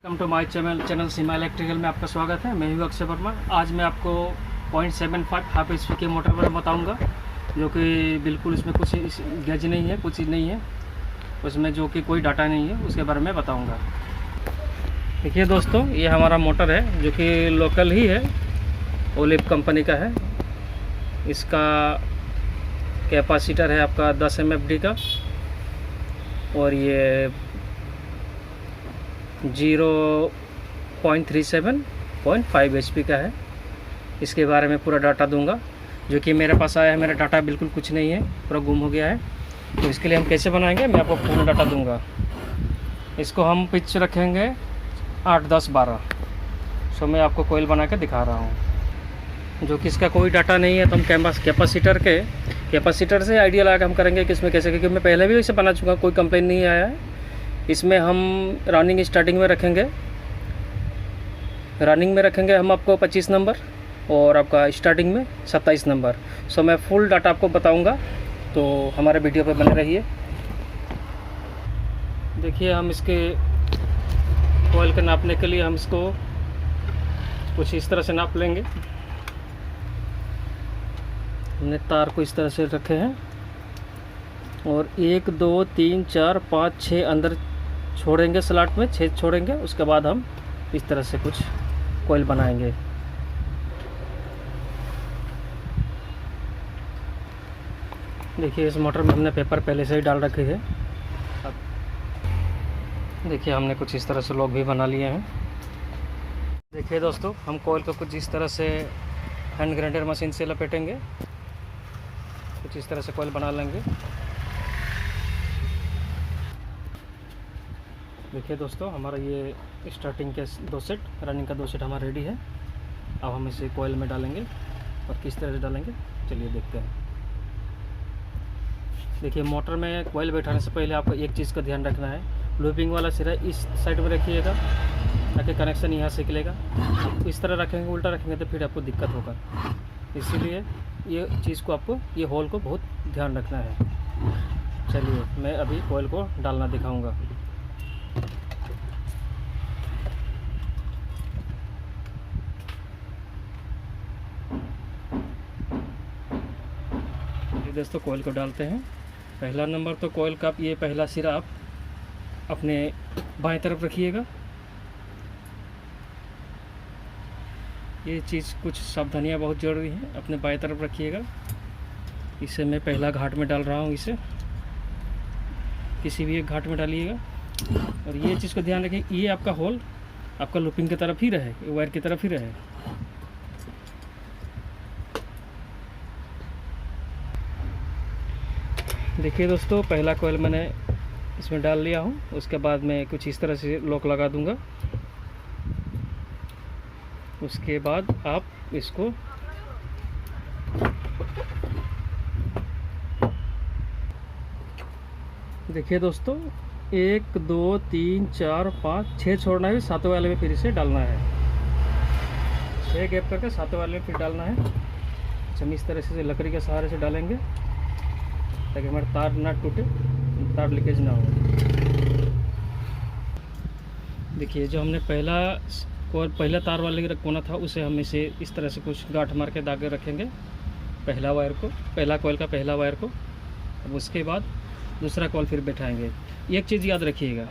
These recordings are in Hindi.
Welcome to my channel Seema electrical में आपका स्वागत है। मैं हूं अक्षय वर्मा। आज मैं आपको 0.75 हाफ एच पी के मोटर पर बताऊंगा, जो कि बिल्कुल इसमें कुछ गैज नहीं है, कुछ चीज़ नहीं है उसमें, जो कि कोई डाटा नहीं है, उसके बारे में बताऊंगा। देखिए दोस्तों, ये हमारा मोटर है जो कि लोकल ही है, ओलिव कंपनी का है। इसका कैपेसिटर है आपका 10 MFD का, और ये 0.37.5 HP का है। इसके बारे में पूरा डाटा दूंगा, जो कि मेरे पास आया है। मेरा डाटा बिल्कुल कुछ नहीं है, पूरा गुम हो गया है। तो इसके लिए हम कैसे बनाएंगे, मैं आपको पूरा डाटा दूंगा। इसको हम पिच रखेंगे 8, 10, 12। सो मैं आपको कोयल बना के दिखा रहा हूँ, जो कि इसका कोई डाटा नहीं है। तो हम कैपेसिटर से आइडिया लगा के हम करेंगे कि इसमें कैसे, क्योंकि मैं पहले भी इसे बना चुका, कोई कंप्लेन नहीं आया है। इसमें हम रनिंग स्टार्टिंग में रखेंगे हम आपको 25 नंबर, और आपका स्टार्टिंग में 27 नंबर। सो मैं फुल डाटा आपको बताऊंगा, तो हमारे वीडियो पे बने रहिए। देखिए, हम इसके कोयल को नापने के लिए हम इसको कुछ इस तरह से नाप लेंगे। हमने तार को इस तरह से रखे हैं, और 1, 2, 3, 4, 5, 6 अंदर छोड़ेंगे, स्लॉट में 6 छोड़ेंगे। उसके बाद हम इस तरह से कुछ कोयल बनाएंगे। देखिए, इस मोटर में हमने पेपर पहले से ही डाल रखे हैं। अब देखिए, हमने कुछ इस तरह से लॉक भी बना लिए हैं। देखिए दोस्तों, हम कोयल को कुछ इस तरह से हैंड ग्राइंडर मशीन से लपेटेंगे, कुछ इस तरह से कोयल बना लेंगे। देखिए दोस्तों, हमारा ये स्टार्टिंग के 2 सेट, रनिंग का 2 सेट हमारा रेडी है। अब हम इसे कोयल में डालेंगे, और किस तरह से डालेंगे चलिए देखते हैं। देखिए, मोटर में कोयल बैठाने से पहले आपको एक चीज़ का ध्यान रखना है। लूपिंग वाला सिरा इस साइड में रखिएगा, ताकि कनेक्शन यहाँ से निकलेगा। इस तरह रखेंगे, उल्टा रखेंगे तो फिर आपको दिक्कत होगा। इसीलिए ये चीज़ को आपको, ये होल को बहुत ध्यान रखना है। चलिए, मैं अभी कोयल को डालना दिखाऊँगा। दोस्तों, कोयल को डालते हैं। पहला नंबर तो कोयल का, ये पहला सिरा आप अपने बाएं तरफ रखिएगा। ये चीज़ कुछ सावधानियां बहुत ज़रूरी हैं, अपने बाएं तरफ रखिएगा। इसे मैं पहला घाट में डाल रहा हूँ, इसे किसी भी एक घाट में डालिएगा। और ये चीज़ को ध्यान रखें, ये आपका होल आपका लूपिंग की तरफ ही रहे, वायर की तरफ ही रहे। देखिए दोस्तों, पहला कोयल मैंने इसमें डाल लिया हूँ। उसके बाद मैं कुछ इस तरह से लॉक लगा दूंगा। उसके बाद आप इसको देखिए दोस्तों, 1, 2, 3, 4, 5, 6 छोड़ना है, 7वें वाले में फिर इसे डालना है। 6 गैप करके 7वें वाले में फिर डालना है। हम इस तरह से लकड़ी के सहारे से डालेंगे, ताकि हमारा तार ना टूटे, तार लीकेज ना हो। देखिए, जो हमने पहला तार वाले कोना था, उसे हम इसे इस तरह से कुछ गांठ मार के दागे रखेंगे, पहला कोयल का पहला वायर को। अब उसके बाद दूसरा कोयल फिर बैठाएंगे। एक चीज़ याद रखिएगा,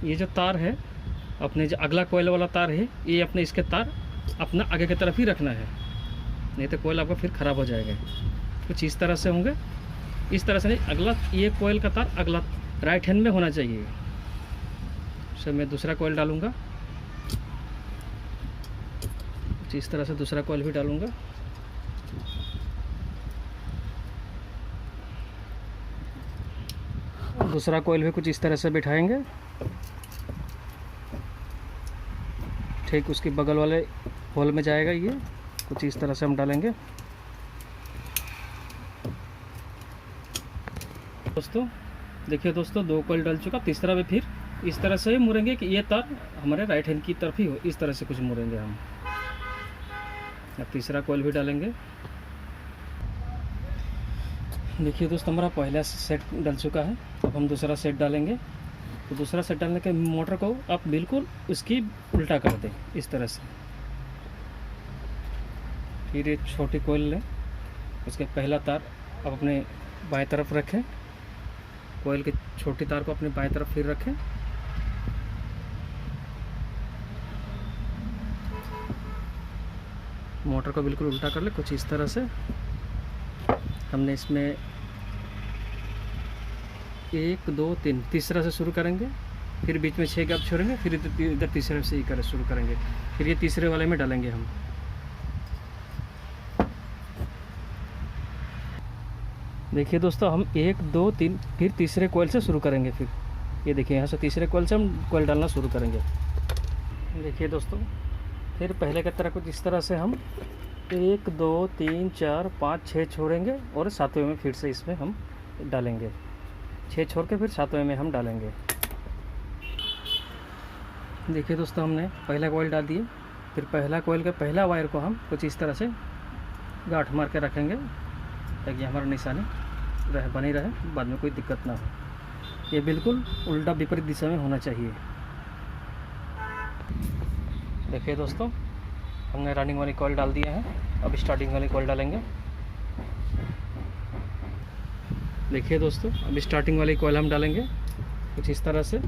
ये जो तार है, अपने जो अगला कोयल वाला तार है, ये अपने इसके तार अपना आगे की तरफ ही रखना है, नहीं तो कोयल आपका फिर ख़राब हो जाएगा। कुछ इस तरह से होंगे, इस तरह से नहीं, अगला ये कोयल का तार अगला राइट हैंड में होना चाहिए। सो मैं दूसरा कोयल डालूंगा, इस तरह से दूसरा कोयल भी डालूंगा। दूसरा कोयल भी कुछ इस तरह से बिठाएंगे, ठीक उसके बगल वाले होल में जाएगा। ये कुछ इस तरह से हम डालेंगे। दोस्तों देखिए दोस्तों, 2 कोयल डल चुका, तीसरा भी फिर इस तरह से मुड़ेंगे कि ये तार हमारे राइट हैंड की तरफ ही हो, इस तरह से कुछ मुड़ेंगे हम। अब तीसरा कोयल भी डालेंगे। देखिए दोस्तों, हमारा पहला सेट डल चुका है। अब हम दूसरा सेट डालेंगे। तो दूसरा सेट डालने के मोटर को आप बिल्कुल उसकी उल्टा कर दें इस तरह से। फिर एक छोटी कोयल लें, उसके पहला तार आप अपने बाएं तरफ रखें, कोयल की छोटी तार को अपने बाएं तरफ फिर रखें। मोटर को बिल्कुल उल्टा कर ले कुछ इस तरह से। हमने इसमें 1 2 3 तीसरा से शुरू करेंगे, फिर बीच में 6 गैप छोड़ेंगे, फिर इधर तीसरे से ही शुरू करेंगे, फिर ये तीसरे वाले में डालेंगे हम। देखिए दोस्तों, हम 1 2 3 फिर तीसरे कोयल से शुरू करेंगे। फिर ये देखिए यहाँ से तीसरे कोयल से हम कोयल डालना शुरू करेंगे। देखिए दोस्तों, फिर पहले की तरह कुछ इस तरह से हम 1 2 3 4 5 6 छोड़ेंगे और 7वें में फिर से इसमें हम डालेंगे। 6 छोड़ के फिर 7वें में हम डालेंगे। देखिए दोस्तों, हमने पहला कोयल डाल दिए, फिर पहला कोयल के पहला वायर को हम कुछ इस तरह से गांठ मार के रखेंगे ताकि हमारा निशानी बनी रहे, बाद में कोई दिक्कत ना हो। ये बिल्कुल उल्टा विपरीत दिशा में होना चाहिए। देखिए दोस्तों, हमने रनिंग वाली कॉइल डाल दिया है, अब स्टार्टिंग वाली कॉइल डालेंगे। देखिए दोस्तों, अब स्टार्टिंग वाली कॉइल हम डालेंगे कुछ इस तरह से।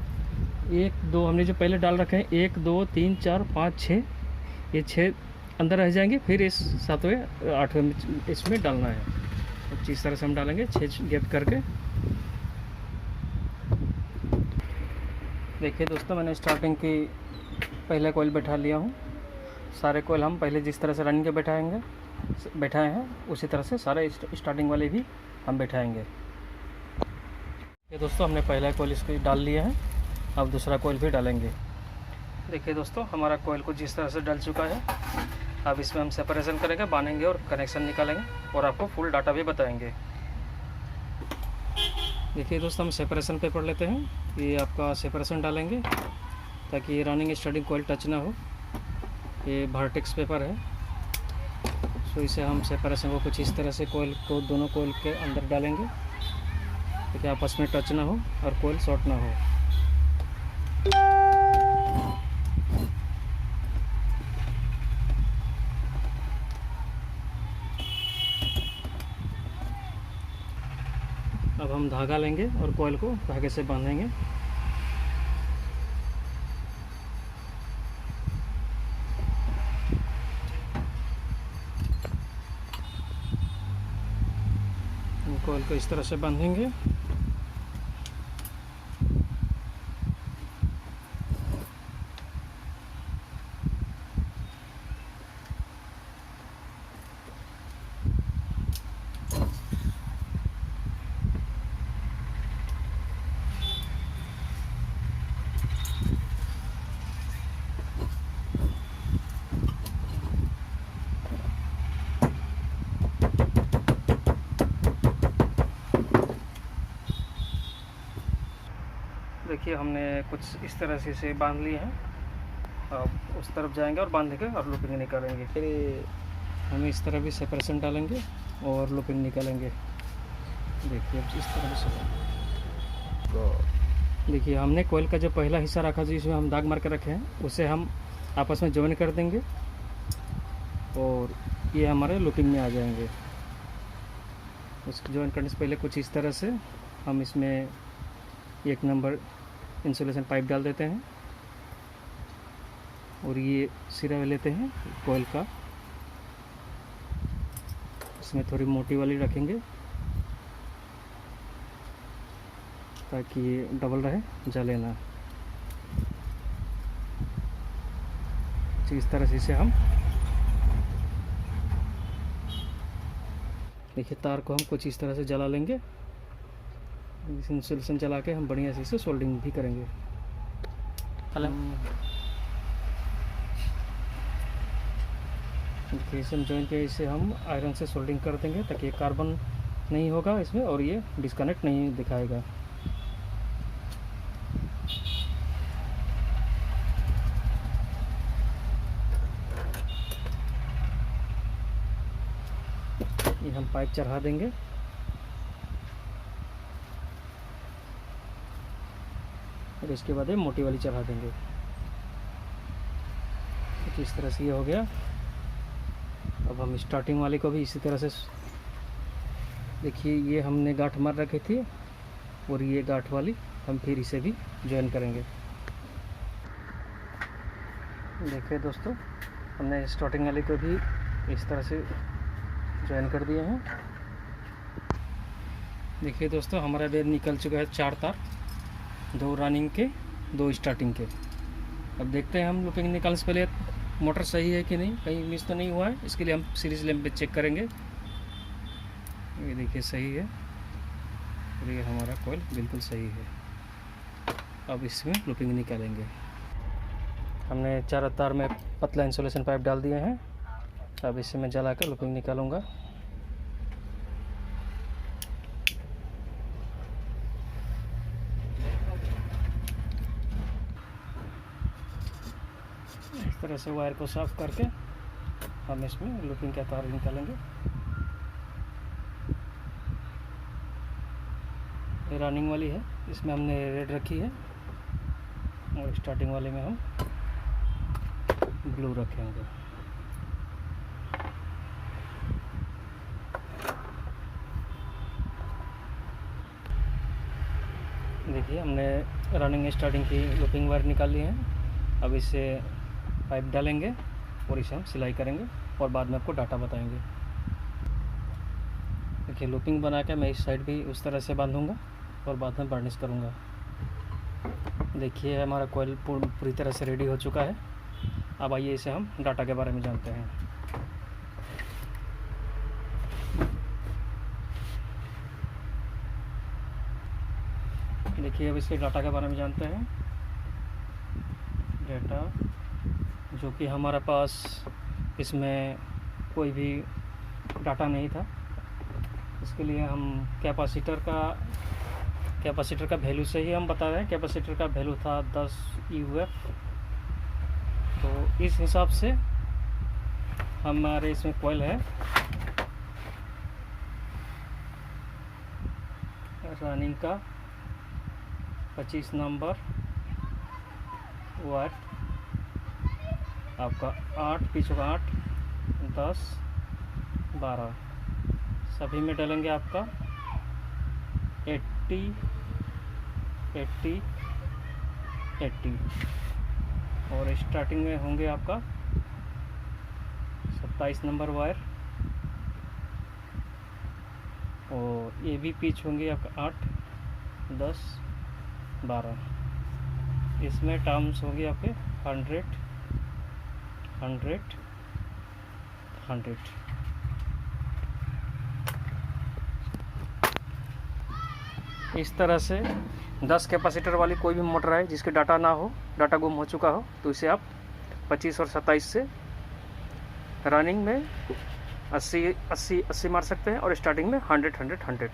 1 2 हमने जो पहले डाल रखे हैं, 1 2 3 4 5 6, ये 6 अंदर रह जाएंगे, फिर इस 7वें 8वें इसमें डालना है। कुछ इस तरह से हम डालेंगे 6 गैप करके। देखिए दोस्तों, मैंने स्टार्टिंग की पहले कोयल बैठा लिया हूँ। सारे कोयल हम पहले जिस तरह से रनिंग के बैठाए हैं उसी तरह से सारे स्टार्टिंग वाले भी हम बैठाएंगे। ये दोस्तों, हमने पहला कोयल इसको डाल लिया है, अब दूसरा कोयल भी डालेंगे। देखिए दोस्तों, हमारा कोयल को जिस तरह से डल चुका है, अब इसमें हम सेपरेशन करेंगे, बांधेंगे और कनेक्शन निकालेंगे और आपको फुल डाटा भी बताएंगे। देखिए दोस्तों, हम सेपरेशन पेपर लेते हैं, ये आपका सेपरेशन डालेंगे ताकि रनिंग स्टार्टिंग कोयल टच ना हो। ये वर्टेक्स पेपर है, सो इसे हम सेपरेशन को कुछ इस तरह से कोयल को दोनों कोयल के अंदर डालेंगे ताकि आपस में टच ना हो और कोयल शॉर्ट ना हो। अब हम धागा लेंगे और कोयल को धागे से बांधेंगे। कोयल को इस तरह से बांधेंगे। देखिए, हमने कुछ इस तरह से इसे बांध लिए हैं। अब उस तरफ जाएंगे और बांधेंगे और लूपिंग निकालेंगे। फिर हम इस तरह भी सेपरेशन डालेंगे और लूपिंग निकालेंगे। देखिए अब इस तरह से देखिए, हमने कोयल का जो पहला हिस्सा रखा जिसमें हम दाग मार के रखे हैं उसे हम आपस में ज्वाइन कर देंगे और ये हमारे लूपिंग में आ जाएंगे। उसको ज्वाइन करने से पहले कुछ इस तरह से हम इसमें 1 नंबर इंसुलेशन पाइप डाल देते हैं और ये सिरा लेते हैं कोयल का, इसमें थोड़ी मोटी वाली रखेंगे ताकि ये डबल रहे, जले ना। इस तरह से इसे हम देखिए तार को हम कुछ इस तरह से जला लेंगे। इंसुलेशन जला के हम बढ़िया से इसे सोल्डिंग भी करेंगे। इसे हम जॉइंट के इसे हम आयरन से सोल्डिंग कर देंगे ताकि कार्बन नहीं होगा इसमें और ये डिस्कनेक्ट नहीं दिखाएगा। ये हम पाइप चढ़ा देंगे। और इसके बाद ये मोटी वाली चढ़ा देंगे। तो इस तरह से ये हो गया। अब हम स्टार्टिंग वाली को भी इसी तरह से, देखिए ये हमने गांठ मार रखी थी और ये गांठ वाली हम फिर इसे भी ज्वाइन करेंगे। देखिए दोस्तों, हमने स्टार्टिंग वाले को भी इस तरह से ज्वाइन कर दिए हैं। देखिए दोस्तों, हमारा बेड निकल चुका है 4 तार, 2 रनिंग के 2 स्टार्टिंग के। अब देखते हैं हम लूपिंग निकालने से पहले मोटर सही है कि नहीं, कहीं मिस तो नहीं हुआ है। इसके लिए हम सीरीज लैंप पे चेक करेंगे। ये देखिए सही है और ये हमारा कॉइल बिल्कुल सही है। अब इसमें लूपिंग निकालेंगे। हमने 4 तार में पतला इंसुलेशन पाइप डाल दिए हैं। अब इसे मैं जला कर लूपिंग निकालूंगा। इस तरह से वायर को साफ करके हम इसमें लूपिंग का तार निकालेंगे। ये रनिंग वाली है, इसमें हमने रेड रखी है और स्टार्टिंग वाले में हम ब्लू रखेंगे। देखिए हमने रनिंग स्टार्टिंग की लूपिंग वायर निकाल ली है। अब इसे पाइप डालेंगे और इसे हम सिलाई करेंगे और बाद में आपको डाटा बताएंगे। देखिए लूपिंग बना के मैं इस साइड भी उस तरह से बांधूंगा और बाद में बर्निश करूंगा। देखिए हमारा कॉइल पूरी तरह से रेडी हो चुका है। अब आइए इसे हम डाटा के बारे में जानते हैं। देखिए अब इसके डाटा के बारे में जानते हैं। डाटा जो कि हमारे पास इसमें कोई भी डाटा नहीं था, इसके लिए हम कैपेसिटर का वैल्यू से ही हम बता रहे हैं। कैपेसिटर का वैल्यू था 10 UF। तो इस हिसाब से हमारे इसमें कॉइल है रनिंग का 25 नंबर वायर आपका 8 पीछे का 8 10 12 सभी में डालेंगे आपका 80 80 80 और स्टार्टिंग में होंगे आपका 27 नंबर वायर और ये भी पिच होंगे आपका 8 10 12। इसमें टर्म्स होंगे आपके 100 100 100। इस तरह से 10 कैपेसिटर वाली कोई भी मोटर है जिसके डाटा ना हो, डाटा गुम हो चुका हो, तो इसे आप 25 और 27 से रनिंग में 80 मार सकते हैं और स्टार्टिंग में 100 100 100।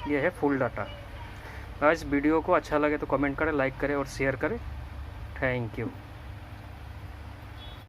ये है फुल डाटा। गाइस वीडियो को अच्छा लगे तो कमेंट करें, लाइक करें और शेयर करें। Thank you.